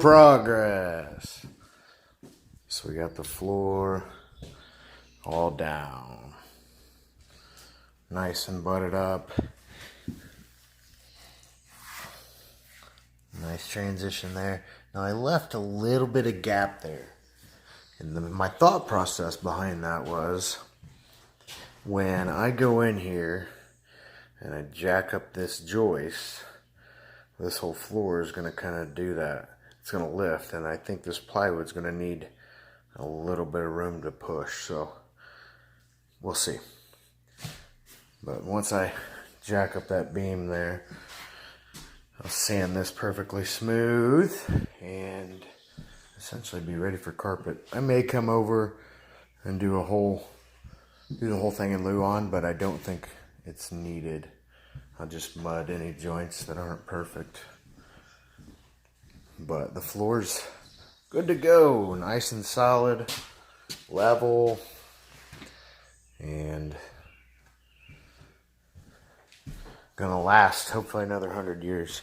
progress. So we got the floor all down. Nice and butted up. Nice transition there. Now I left a little bit of gap there. And my thought process behind that was, when I go in here and I jack up this joist, this whole floor is going to kind of do that. It's going to lift, and I think this plywood's going to need a little bit of room to push, so we'll see. But once I jack up that beam there, I'll sand this perfectly smooth and essentially be ready for carpet. I may come over and do the whole thing in Luan, but I don't think it's needed. I'll just mud any joints that aren't perfect. But the floor's good to go, nice and solid, level, and gonna last hopefully another 100 years.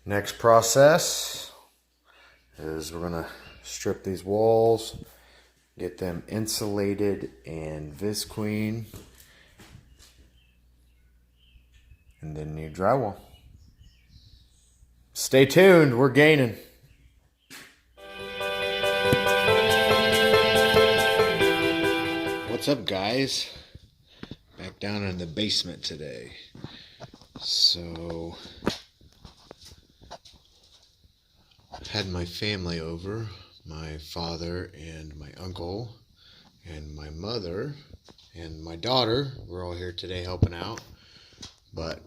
Next process is we're gonna strip these walls, get them insulated and visqueen, and then need drywall. Stay tuned, we're gaining. What's up, guys? Back down in the basement today. So had my family over, my father and my uncle and my mother and my daughter. We're all here today helping out. But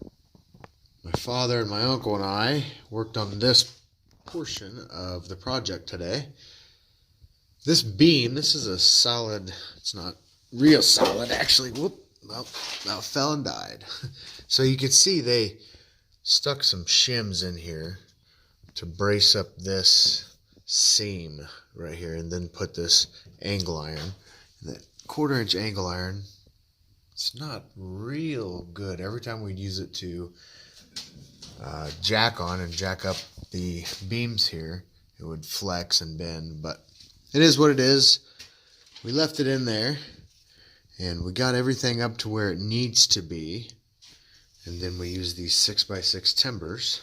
my father and my uncle and I worked on this portion of the project today. This beam, this is a solid, it's not real solid actually. Whoop, well, about fell and died. So you can see they stuck some shims in here to brace up this seam right here, and then put this angle iron. That 1/4 inch angle iron, it's not real good. Every time we'd use it to jack on and jack up the beams here, it would flex and bend, but it is what it is. We left it in there, and we got everything up to where it needs to be, and then we use these 6x6 timbers,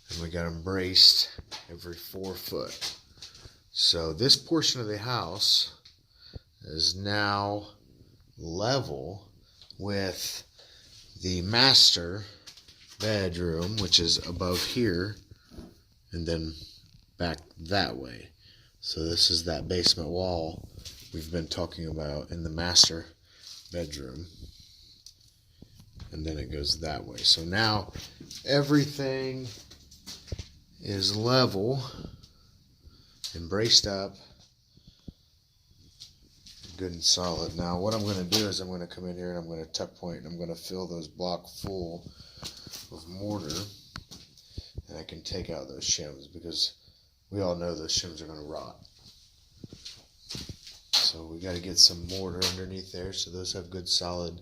and we got them braced every 4 foot. So this portion of the house is now level with the master bedroom, which is above here and then back that way. So this is that basement wall we've been talking about in the master bedroom, and then it goes that way. So now everything is level and braced up, good and solid. Now what I'm going to do is I'm going to come in here and I'm going to tuck point, and I'm going to fill those blocks full of mortar, and I can take out those shims because we all know those shims are going to rot. So we got to get some mortar underneath there so those have good solid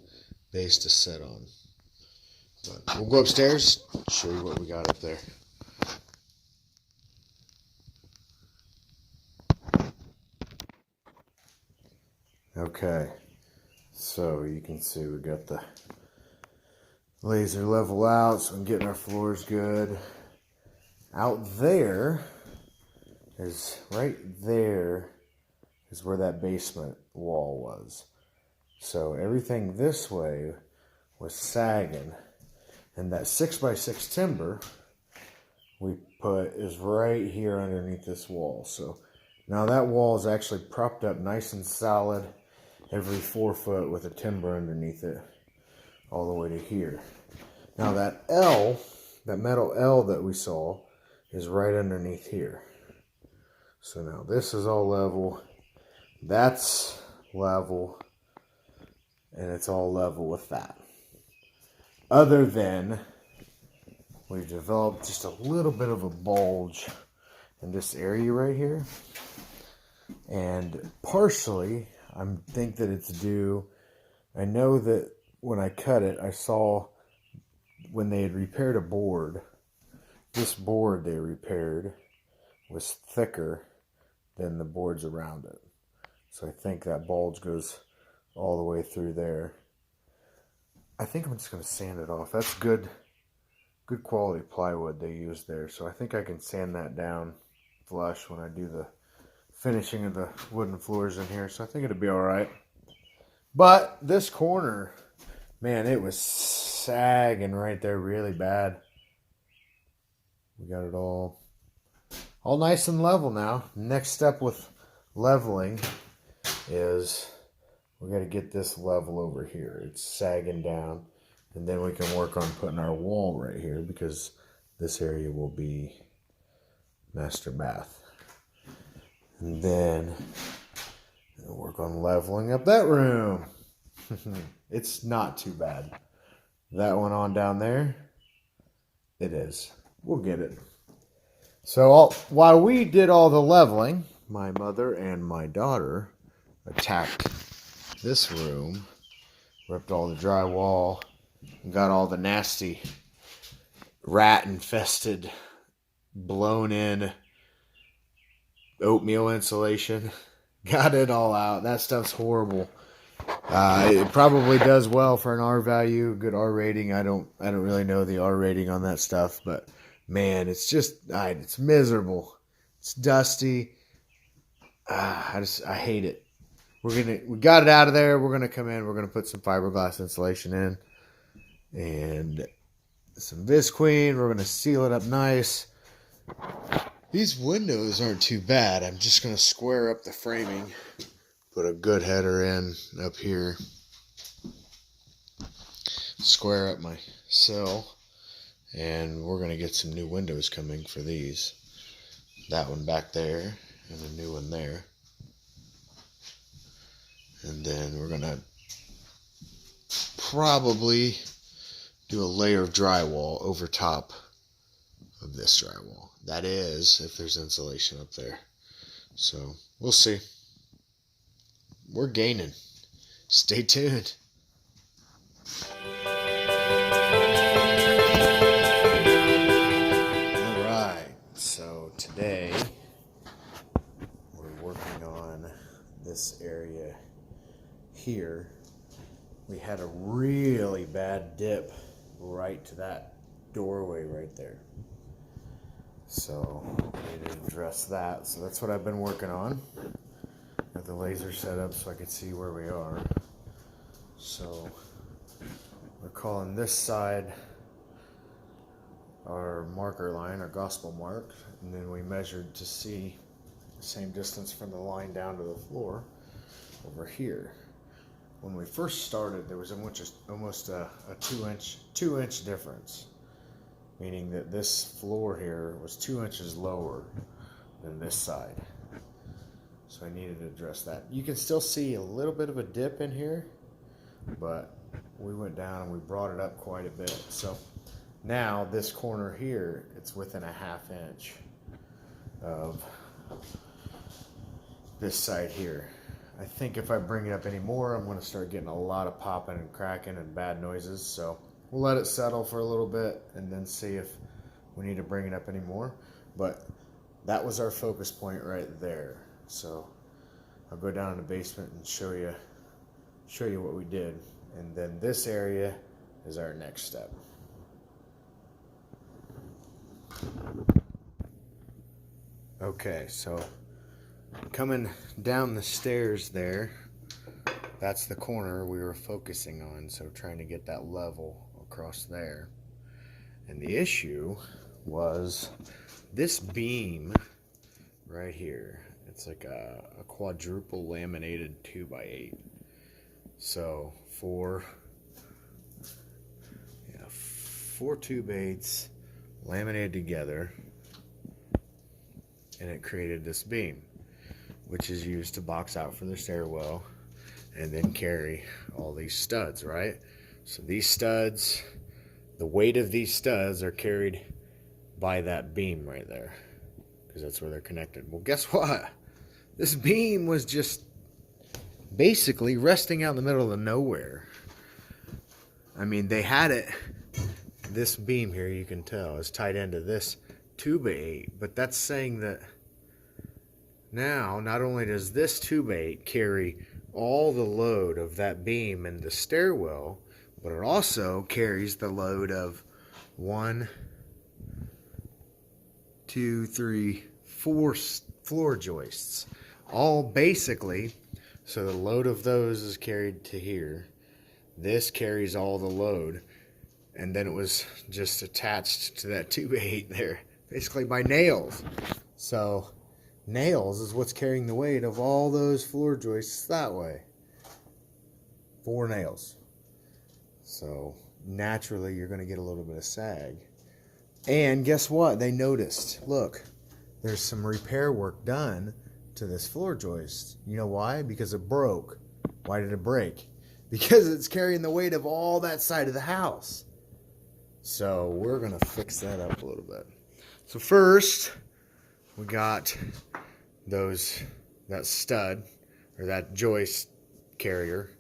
base to sit on. But we'll go upstairs, show you what we got up there. Okay, so you can see we got the laser level out, so I'm getting our floors good. Out there is, right there is where that basement wall was. So everything this way was sagging, and that 6x6 timber we put is right here underneath this wall. So now that wall is actually propped up nice and solid every 4 foot with a timber underneath it all the way to here. Now that L, that metal L that we saw, is right underneath here. So now this is all level, that's level, and it's all level with that. Other than we've developed just a little bit of a bulge in this area right here, and partially I think that it's due, I know that when I cut it I saw when they had repaired a board, this board they repaired was thicker than the boards around it. So I think that bulge goes all the way through there. I think I'm just going to sand it off. That's good quality plywood they used there. So I think I can sand that down flush when I do the finishing of the wooden floors in here. So I think it'll be all right. But this corner, man, it was sagging right there really bad. We got it all nice and level now. Next step with leveling is we got to get this level over here. It's sagging down, and then we can work on putting our wall right here because this area will be master bath. And then we'll work on leveling up that room. It's not too bad. That one on down there, it is. We'll get it. So while we did all the leveling, my mother and my daughter attacked this room, ripped all the drywall, and got all the nasty rat infested, blown in oatmeal insulation. Got it all out. That stuff's horrible. It probably does well for an R value, good R rating. I don't really know the R rating on that stuff, but man, it's just it's miserable. It's dusty. I hate it. We got it out of there. We're gonna come in. We're gonna put some fiberglass insulation in and some Visqueen. We're gonna seal it up nice. These windows aren't too bad. I'm just gonna square up the framing. Put a good header in up here. Square up my sill. And we're going to get some new windows coming for these. That one back there. And a new one there. And then we're going to probably do a layer of drywall over top of this drywall. That is, if there's insulation up there. So, we'll see. We're gaining. Stay tuned. All right. So today we're working on this area here. We had a really bad dip right to that doorway right there. So we need to address that. So that's what I've been working on. Got the laser set up so I can see where we are. So we're calling this side our marker line, our gospel mark, and then we measured to see the same distance from the line down to the floor over here. When we first started, there was almost a 2-inch difference, meaning that this floor here was 2 inches lower than this side. So I needed to address that. You can still see a little bit of a dip in here, but we went down and we brought it up quite a bit. So now this corner here, it's within a 1/2 inch of this side here. I think if I bring it up any more, I'm going to start getting a lot of popping and cracking and bad noises. So we'll let it settle for a little bit and then see if we need to bring it up anymore. But that was our focus point right there. So I'll go down in the basement and show you what we did. And then this area is our next step. Okay, so coming down the stairs there, that's the corner we were focusing on. So trying to get that level across there. And the issue was this beam right here. It's like a quadruple laminated 2x8. So four 2x8s laminated together, and it created this beam, which is used to box out for the stairwell and then carry all these studs, right? So these studs, the weight of these studs are carried by that beam right there, because that's where they're connected. Well, guess what? This beam was just basically resting out in the middle of nowhere. I mean, they had it this beam here, you can tell, is tied into this 2x8, but that's saying that now not only does this 2x8 carry all the load of that beam and the stairwell, but it also carries the load of 1, 2, 3, 4 floor joists, all basically. So the load of those is carried to here. This carries all the load, and then it was just attached to that 2x8 there, basically by nails. So nails is what's carrying the weight of all those floor joists that way. 4 nails. So naturally you're going to get a little bit of sag. And guess what? They noticed. Look, there's some repair work done to this floor joist. You know why? Because it broke. Why did it break? Because it's carrying the weight of all that side of the house. So we're going to fix that up a little bit. So first, we got that stud, or that joist carrier,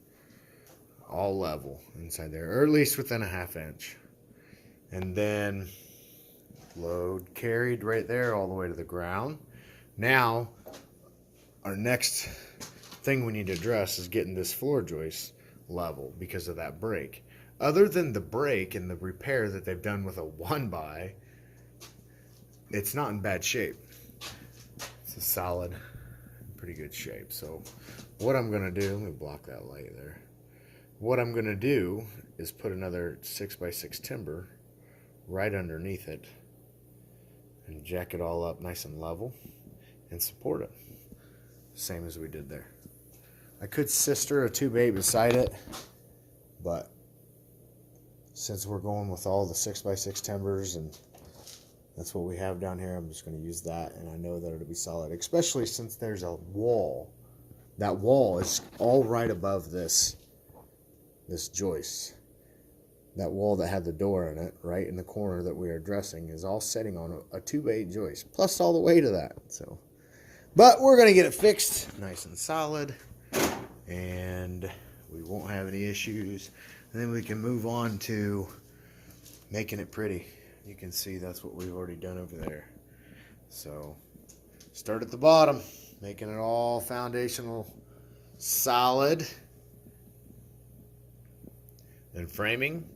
all level inside there, or at least within a 1/2 inch. And then load carried right there all the way to the ground. Now, our next thing we need to address is getting this floor joist level because of that break. Other than the break and the repair that they've done with a 1x, it's not in bad shape. It's a solid, pretty good shape. So what I'm going to do, let me block that light there. What I'm going to do is put another 6x6 timber right underneath it and jack it all up nice and level and support it. Same as we did there. I could sister a 2x8 beside it, but since we're going with all the 6x6 timbers and that's what we have down here, I'm just going to use that, and I know that it'll be solid, especially since there's a wall. That wall is all right above this joist. That wall that had the door in it, right in the corner that we are addressing, is all sitting on a 2x8 joist, plus all the weight of that. So, but we're going to get it fixed nice and solid, and we won't have any issues. And then we can move on to making it pretty. You can see that's what we've already done over there. So start at the bottom, making it all foundational solid. Then framing,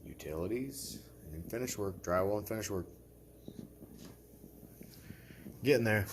utilities, and then finish work, drywall and finish work. Getting there.